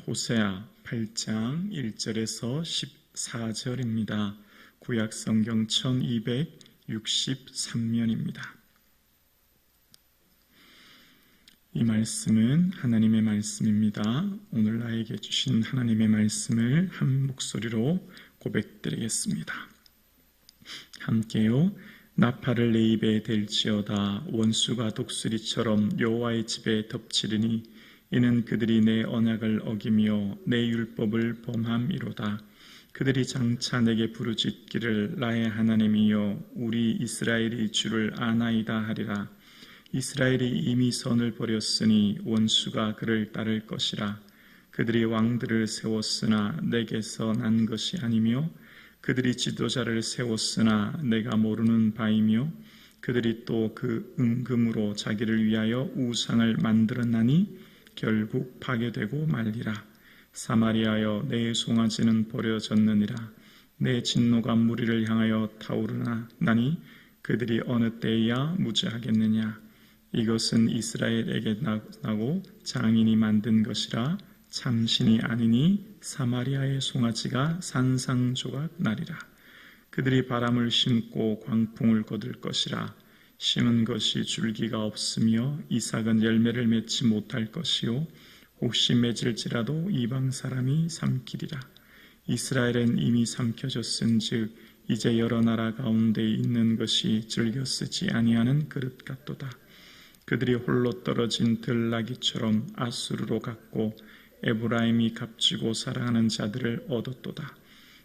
호세아 8장 1절에서 14절입니다. 구약성경 1263면입니다. 이 말씀은 하나님의 말씀입니다. 오늘 나에게 주신 하나님의 말씀을 한 목소리로 고백드리겠습니다. 함께요. 나팔을 내 입에 댈지어다. 원수가 독수리처럼 여호와의 집에 덮치리니 이는 그들이 내 언약을 어기며 내 율법을 범함이로다. 그들이 장차 내게 부르짖기를 나의 하나님이여 우리 이스라엘이 주를 아나이다 하리라. 이스라엘이 이미 선을 버렸으니 원수가 그를 따를 것이라. 그들이 왕들을 세웠으나 내게서 난 것이 아니며 그들이 지도자를 세웠으나 내가 모르는 바이며 그들이 또 그 은금으로 자기를 위하여 우상을 만들었나니 결국 파괴되고 말리라. 사마리아여 내 송아지는 버려졌느니라. 내 진노가 무리를 향하여 타오르나니 그들이 어느 때에야 무죄하겠느냐. 이것은 이스라엘에게 나고 장인이 만든 것이라. 참신이 아니니 사마리아의 송아지가 산상조각 나리라. 그들이 바람을 심고 광풍을 거둘 것이라. 심은 것이 줄기가 없으며 이삭은 열매를 맺지 못할 것이요 혹시 맺을지라도 이방 사람이 삼키리라. 이스라엘은 이미 삼켜졌은즉 이제 여러 나라 가운데 있는 것이 즐겨 쓰지 아니하는 그릇 같도다. 그들이 홀로 떨어진 들나귀처럼 아수르로 갔고 에브라임이 값지고 사랑하는 자들을 얻었도다.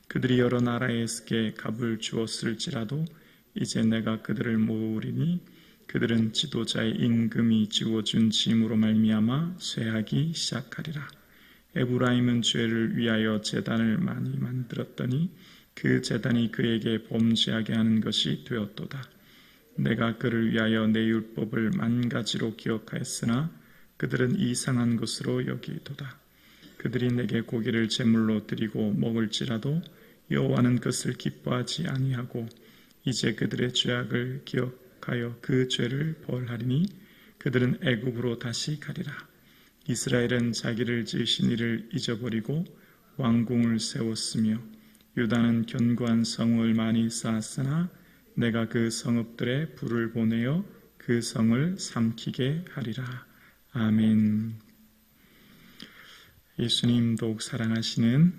그들이 여러 나라에게 값을 주었을지라도 이제 내가 그들을 모으리니 그들은 지도자의 임금이 지워준 짐으로 말미암아 쇠하기 시작하리라. 에브라임은 죄를 위하여 제단을 많이 만들었더니 그 제단이 그에게 범죄하게 하는 것이 되었도다. 내가 그를 위하여 내 율법을 만가지로 기억하였으나 그들은 이상한 것으로 여기도다. 그들이 내게 고기를 제물로 드리고 먹을지라도 여호와는 그것을 기뻐하지 아니하고 이제 그들의 죄악을 기억하여 그 죄를 벌하리니 그들은 애굽으로 다시 가리라. 이스라엘은 자기를 지으신 이를 잊어버리고 왕궁을 세웠으며 유다는 견고한 성을 많이 쌓았으나 내가 그 성읍들에 불을 보내어 그 성을 삼키게 하리라. 아멘. 예수님 더욱 사랑하시는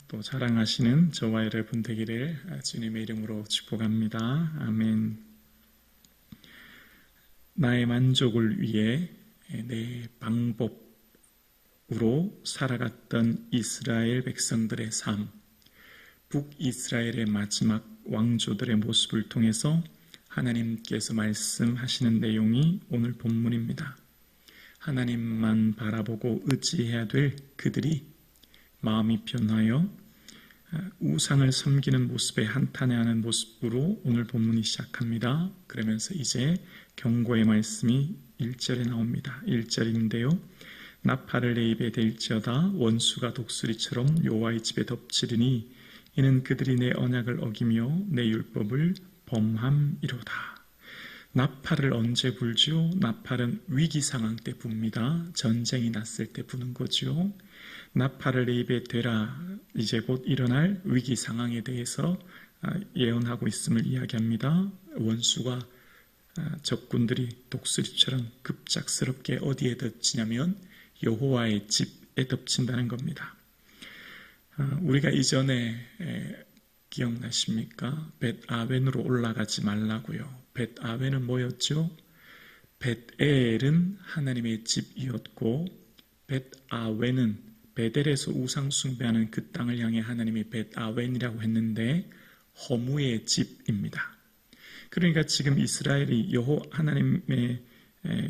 또 자랑하시는 저와 여러분 되기를 주님의 이름으로 축복합니다. 아멘. 나의 만족을 위해 내 방법으로 살아갔던 이스라엘 백성들의 삶, 북이스라엘의 마지막 왕조들의 모습을 통해서 하나님께서 말씀하시는 내용이 오늘 본문입니다. 하나님만 바라보고 의지해야 될 그들이 마음이 변하여 우상을 섬기는 모습에 한탄해하는 모습으로 오늘 본문이 시작합니다. 그러면서 이제 경고의 말씀이 1절에 나옵니다. 1절인데요. 나팔을 내 입에 댈지어다. 원수가 독수리처럼 여호와의 집에 덮치리니 이는 그들이 내 언약을 어기며 내 율법을 범함이로다. 나팔을 언제 불지요? 나팔은 위기 상황 때 붑니다. 전쟁이 났을 때 부는 거죠. 나팔을 내 입에 대라. 이제 곧 일어날 위기 상황에 대해서 예언하고 있음을 이야기합니다. 원수가 적군들이 독수리처럼 급작스럽게 어디에 덮치냐면 여호와의 집에 덮친다는 겁니다. 우리가 이전에 기억나십니까? 벳아웬으로 올라가지 말라고요. 벳아웬은 뭐였죠? 벳엘은 하나님의 집이었고 벳아웬은 베델에서 우상 숭배하는 그 땅을 향해 하나님이 벳아웬이라고 했는데 허무의 집입니다. 그러니까 지금 이스라엘이 하나님의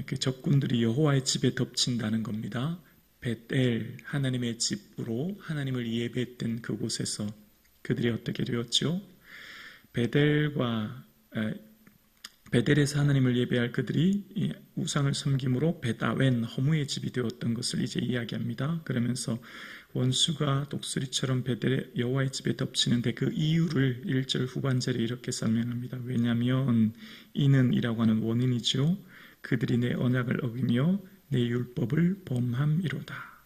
그 적군들이 여호와의 집에 덮친다는 겁니다. 벳엘 하나님의 집으로 하나님을 예배했던 그곳에서 그들이 어떻게 되었죠? 베델에서 하나님을 예배할 그들이 우상을 섬김으로 벳아웬 허무의 집이 되었던 것을 이제 이야기합니다. 그러면서 원수가 독수리처럼 베델의 여호와의 집에 덮치는데 그 이유를 1절 후반절에 이렇게 설명합니다. 왜냐하면 이는 이라고 하는 원인이죠. 그들이 내 언약을 어기며 내 율법을 범함이로다.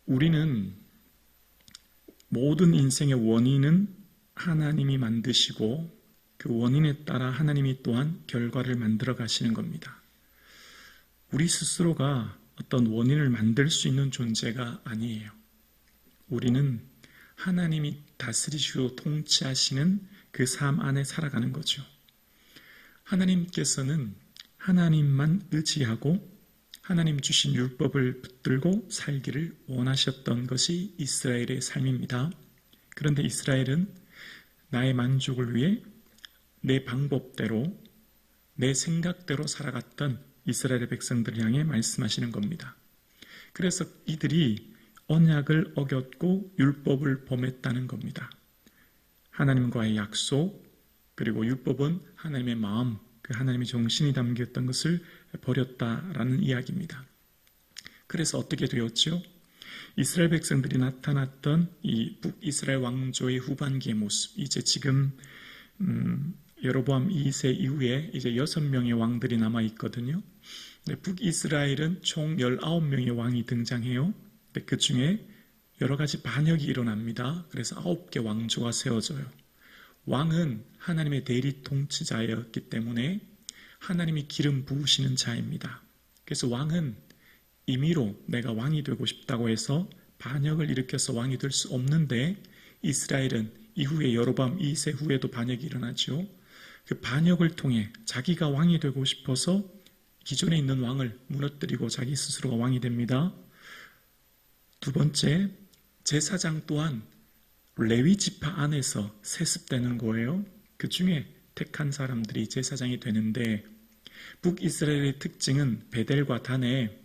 우리는 모든 인생의 원인은 하나님이 만드시고 그 원인에 따라 하나님이 또한 결과를 만들어 가시는 겁니다. 우리 스스로가 어떤 원인을 만들 수 있는 존재가 아니에요. 우리는 하나님이 다스리시고 통치하시는 그 삶 안에 살아가는 거죠. 하나님께서는 하나님만 의지하고 하나님 주신 율법을 붙들고 살기를 원하셨던 것이 이스라엘의 삶입니다. 그런데 이스라엘은 나의 만족을 위해 내 방법대로 내 생각대로 살아갔던 이스라엘의 백성들을 향해 말씀하시는 겁니다. 그래서 이들이 언약을 어겼고 율법을 범했다는 겁니다. 하나님과의 약속, 그리고 율법은 하나님의 마음, 그 하나님의 정신이 담겼던 것을 버렸다라는 이야기입니다. 그래서 어떻게 되었죠? 이스라엘 백성들이 나타났던 이 북이스라엘 왕조의 후반기의 모습, 이제 지금 여로보암 2세 이후에 이제 6명의 왕들이 남아 있거든요. 북이스라엘은 총 19명의 왕이 등장해요. 그 중에 여러 가지 반역이 일어납니다. 그래서 9개 왕조가 세워져요. 왕은 하나님의 대리 통치자였기 때문에 하나님이 기름 부으시는 자입니다. 그래서 왕은 임의로 내가 왕이 되고 싶다고 해서 반역을 일으켜서 왕이 될 수 없는데, 이스라엘은 이후에 여로보암 2세 후에도 반역이 일어나죠. 그 반역을 통해 자기가 왕이 되고 싶어서 기존에 있는 왕을 무너뜨리고 자기 스스로가 왕이 됩니다. 두 번째, 제사장 또한 레위 지파 안에서 세습되는 거예요. 그 중에 택한 사람들이 제사장이 되는데, 북이스라엘의 특징은 베델과 단에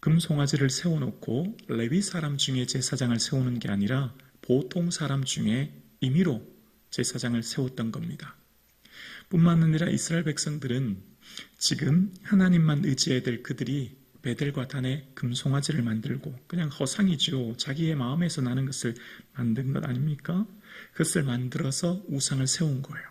금송아지를 세워놓고 레위 사람 중에 제사장을 세우는 게 아니라 보통 사람 중에 임의로 제사장을 세웠던 겁니다. 뿐만 아니라 이스라엘 백성들은 지금 하나님만 의지해야 될 그들이 베델과 단에 금송아지를 만들고, 그냥 허상이죠. 자기의 마음에서 나는 것을 만든 것 아닙니까? 그것을 만들어서 우상을 세운 거예요.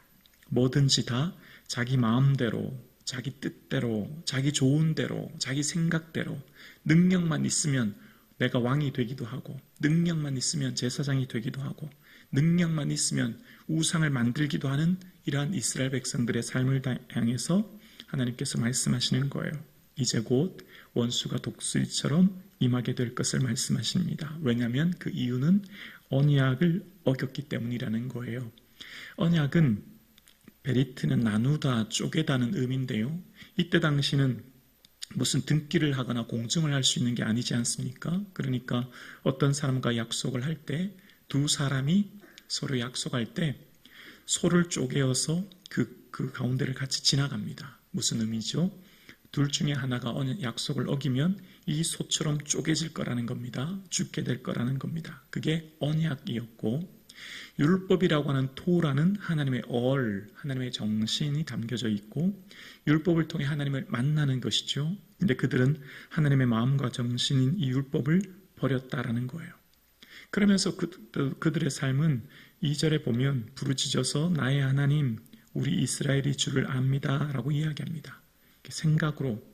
뭐든지 다 자기 마음대로, 자기 뜻대로, 자기 좋은 대로, 자기 생각대로, 능력만 있으면 내가 왕이 되기도 하고, 능력만 있으면 제사장이 되기도 하고, 능력만 있으면 우상을 만들기도 하는 이러한 이스라엘 백성들의 삶을 향해서 하나님께서 말씀하시는 거예요. 이제 곧 원수가 독수리처럼 임하게 될 것을 말씀하십니다. 왜냐하면 그 이유는 언약을 어겼기 때문이라는 거예요. 언약은 베리트는 나누다, 쪼개다는 의미인데요. 이때 당시는 무슨 등기를 하거나 공증을 할 수 있는 게 아니지 않습니까? 그러니까 어떤 사람과 약속을 할 때 두 사람이 서로 약속할 때 소를 쪼개어서 그 가운데를 같이 지나갑니다. 무슨 의미죠? 둘 중에 하나가 약속을 어기면 이 소처럼 쪼개질 거라는 겁니다. 죽게 될 거라는 겁니다. 그게 언약이었고, 율법이라고 하는 토라는 하나님의 하나님의 정신이 담겨져 있고, 율법을 통해 하나님을 만나는 것이죠. 근데 그들은 하나님의 마음과 정신인 이 율법을 버렸다라는 거예요. 그러면서 그들의 삶은 2절에 보면 부르짖어서 나의 하나님, 우리 이스라엘이 주를 압니다 라고 이야기합니다. 생각으로,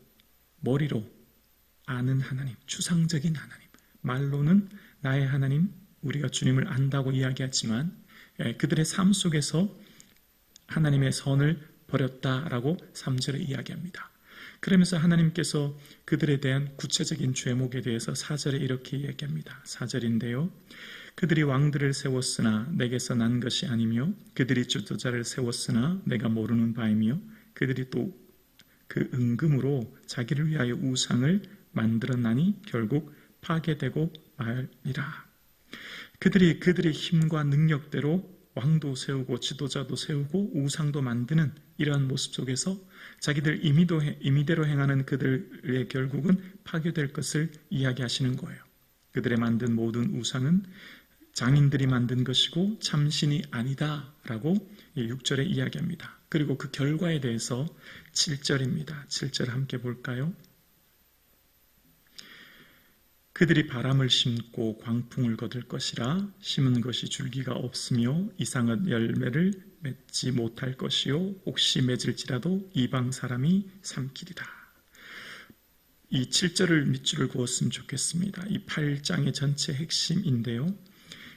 머리로 아는 하나님, 추상적인 하나님, 말로는 나의 하나님, 우리가 주님을 안다고 이야기하지만 그들의 삶 속에서 하나님의 선을 버렸다라고 3절에 이야기합니다. 그러면서 하나님께서 그들에 대한 구체적인 죄목에 대해서 4절에 이렇게 이야기합니다. 4절인데요. 그들이 왕들을 세웠으나 내게서 난 것이 아니며 그들이 주도자를 세웠으나 내가 모르는 바이며 그들이 또 그 은금으로 자기를 위하여 우상을 만들었나니 결국 파괴되고 말이라. 그들이 그들의 힘과 능력대로 왕도 세우고 지도자도 세우고 우상도 만드는 이러한 모습 속에서 자기들 임의대로 행하는 그들의 결국은 파괴될 것을 이야기하시는 거예요. 그들의 만든 모든 우상은 장인들이 만든 것이고 참신이 아니다라고 6절에 이야기합니다. 그리고 그 결과에 대해서 7절입니다. 7절 함께 볼까요? 그들이 바람을 심고 광풍을 거둘 것이라 심은 것이 줄기가 없으며 이상한 열매를 맺지 못할 것이요 혹시 맺을지라도 이방 사람이 삼키리라. 이 7절을 밑줄을 그었으면 좋겠습니다. 이 8장의 전체 핵심인데요.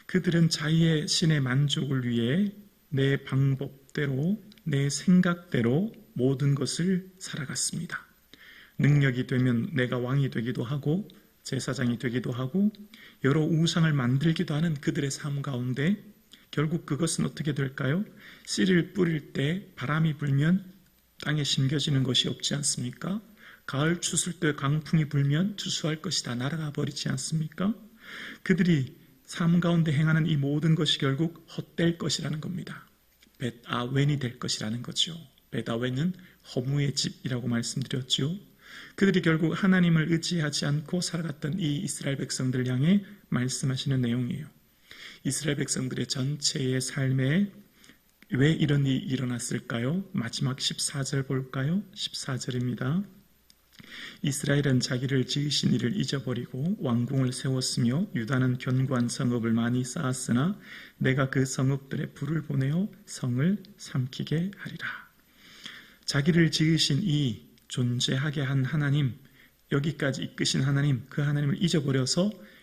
그들은 자기의 신의 만족을 위해 내 방법대로, 내 생각대로 모든 것을 살아갔습니다. 능력이 되면 내가 왕이 되기도 하고 제사장이 되기도 하고 여러 우상을 만들기도 하는 그들의 삶 가운데 결국 그것은 어떻게 될까요? 씨를 뿌릴 때 바람이 불면 땅에 심겨지는 것이 없지 않습니까? 가을 추술 때 강풍이 불면 추수할 것이 다 날아가 버리지 않습니까? 그들이 삶 가운데 행하는 이 모든 것이 결국 헛될 것이라는 겁니다. 벳아웬이 될 것이라는 거죠. 벳아웬은 허무의 집이라고 말씀드렸죠. 그들이 결국 하나님을 의지하지 않고 살아갔던 이 이스라엘 백성들을 향해 말씀하시는 내용이에요. 이스라엘 백성들의 전체의 삶에 왜 이런 일이 일어났을까요? 마지막 14절 볼까요? 14절입니다. 이스라엘은 자기를 지으신 이를 잊어버리고 왕궁을 세웠으며 유다는 견고한 성읍을 많이 쌓았으나 내가 그 성읍들에 불을 보내어 성을 삼키게 하리라. 자기를 지으신 이 존재하게 한 하나님, 여기까지 이끄신 하나님, 그 하나님을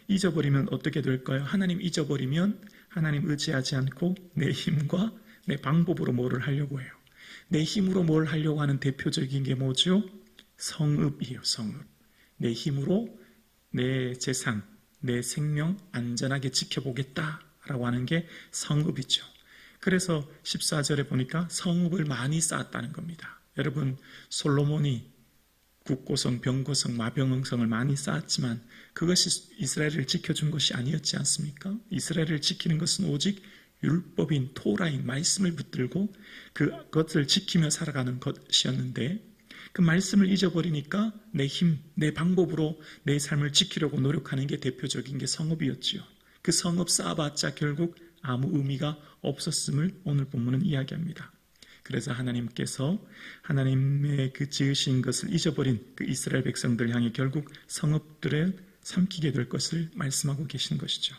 잊어버리면 어떻게 될까요? 하나님 잊어버리면 하나님 의지하지 않고 내 힘과 내 방법으로 뭐를 하려고 해요. 내 힘으로 뭘 하려고 하는 대표적인 게 뭐죠? 성읍이에요. 성읍. 내 힘으로 내 재산, 내 생명 안전하게 지켜보겠다라고 하는 게 성읍이죠. 그래서 14절에 보니까 성읍을 많이 쌓았다는 겁니다. 여러분, 솔로몬이 국고성, 병고성, 마병성을 많이 쌓았지만 그것이 이스라엘을 지켜준 것이 아니었지 않습니까? 이스라엘을 지키는 것은 오직 율법인 토라인 말씀을 붙들고 그것을 지키며 살아가는 것이었는데 그 말씀을 잊어버리니까 내 힘, 내 방법으로 내 삶을 지키려고 노력하는 게 대표적인 게 성읍이었지요. 그 성읍 쌓아봤자 결국 아무 의미가 없었음을 오늘 본문은 이야기합니다. 그래서 하나님께서 하나님의 그 지으신 것을 잊어버린 그 이스라엘 백성들 향해 결국 성읍들을 삼키게 될 것을 말씀하고 계신 것이죠.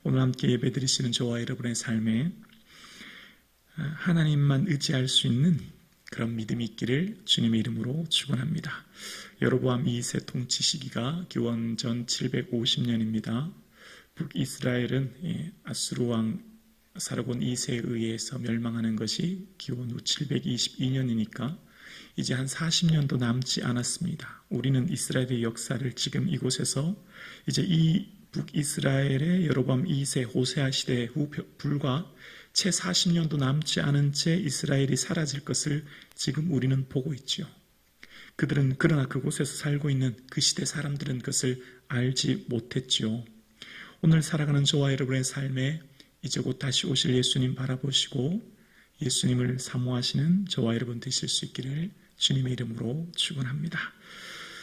오늘 함께 예배드리시는 저와 여러분의 삶에 하나님만 의지할 수 있는 그런 믿음이 있기를 주님의 이름으로 축원합니다. 여로보암 2세 통치 시기가 기원전 750년입니다. 북이스라엘은 아수르 왕 사르곤 2세에 의해서 멸망하는 것이 기원 후 722년이니까 이제 한 40년도 남지 않았습니다. 우리는 이스라엘의 역사를 지금 이곳에서 이제 이 북이스라엘의 여로보암 2세 호세아 시대 후 불과 채 40년도 남지 않은 채 이스라엘이 사라질 것을 지금 우리는 보고 있죠. 그러나 그곳에서 살고 있는 그 시대 사람들은 그것을 알지 못했죠. 오늘 살아가는 저와 여러분의 삶에 이제 곧 다시 오실 예수님 바라보시고 예수님을 사모하시는 저와 여러분 되실 수 있기를 주님의 이름으로 축원합니다.